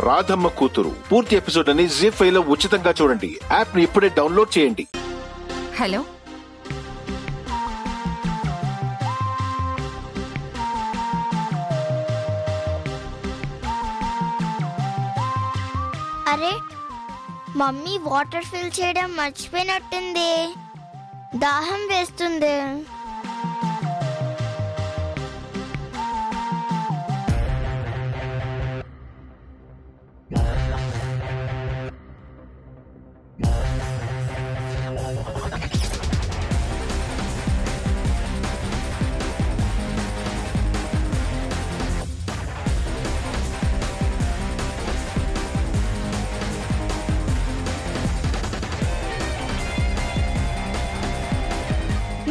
రాధమ్మ కూతురు పూర్తి ఎపిసోడ్ అని జీ5 లో ఉచితంగా చూడండి. యాప్ ని ఇప్పుడే డౌన్లోడ్ చేయండి. హలో, అరే మమ్మీ వాటర్ ఫిల్ చేయడం మర్చిపోయినట్టుంది. దాహం వేస్తుంది.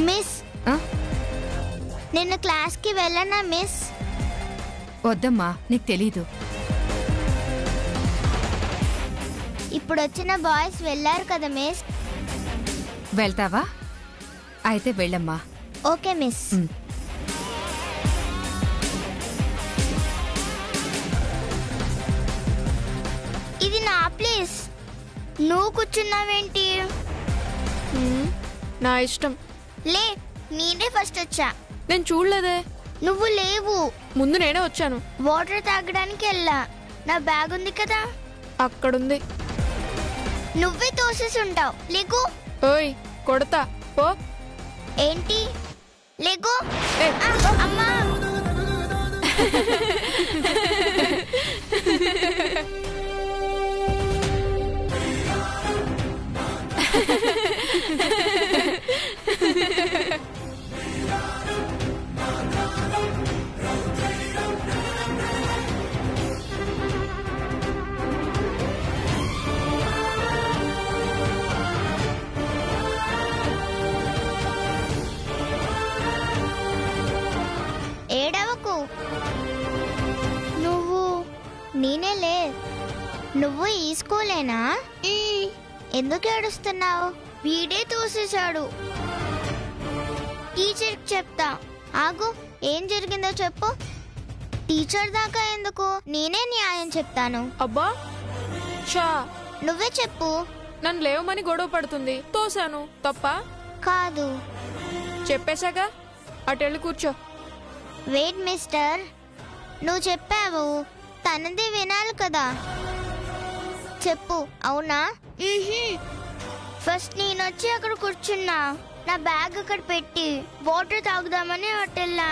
మిస్, నిన్న క్లాస్ కి వెళ్ళనా మిస్? వద్దమ్మా, నీకు తెలీదు. ఇప్పుడు వచ్చిన బాయ్స్ వెళ్ళారు కదా మిస్. వెళ్తావా? అయితే వెళ్ళమ్మా. Okay miss. ఇది నా ప్లేస్, నువ్వు కూర్చున్నావేంటి? నా ఇష్టం. లే, నేనే ఫస్ట్ వచ్చా. నేను చూడలేదే. నువ్వు లేవు. ముందు నేనే వచ్చాను. వాటర్ తాగడానికి వెళ్ళా. నా బ్యాగ్ ఉంది కదా అక్కడుంది. నువ్వే తోసేసి ఉంటావు. లేకు. ఓయ్, కొడతా పో. ఏంటి లేకు? ఏయ్, అమ్మా. ఏడవకు. నేనేలే. నువ్వు ఈ స్కూలేనా? ఎందుకు ఏడుస్తున్నావు? వీడే తోసేశాడు. టీచర్కి చెప్తా. ఆగు, ఏం జరిగిందో చెప్పు. టీచర్ దాకా ఎందుకు, నేనే న్యాయం చెప్తాను. అబ్బా చా, నువ్వే చెప్పు. నన్ను లేవమని గొడవ పడుతుంది, తోసాను. తప్ప కాదు. చెప్పేశాక అటెళ్ళి కూర్చో. వెయిట్ మిస్టర్, నువ్వు చెప్పావు, తనది వినాలి కదా. చెప్పు. అవునా? ఫస్ట్ నేనొచ్చి అక్కడ కూర్చున్నా. నా బ్యాగ్ అక్కడ పెట్టి వాటర్ తాగుదామని అటెళ్ళా.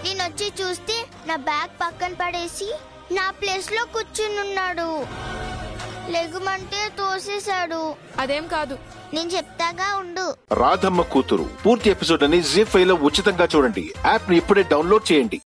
నేనొచ్చి చూస్తే నా బ్యాగ్ పక్కన పడేసి నా ప్లేస్ లో కూర్చున్నాడు. లెగుమంటే తోసేశాడు. అదేం కాదు, నేను చెప్తాగా ఉండు. రాధమ్మ కూతురు పూర్తి ఎపిసోడ్ అని జీ5 లో ఉచితంగా చూడండి. యాప్ ని ఇప్పుడే డౌన్లోడ్ చేయండి.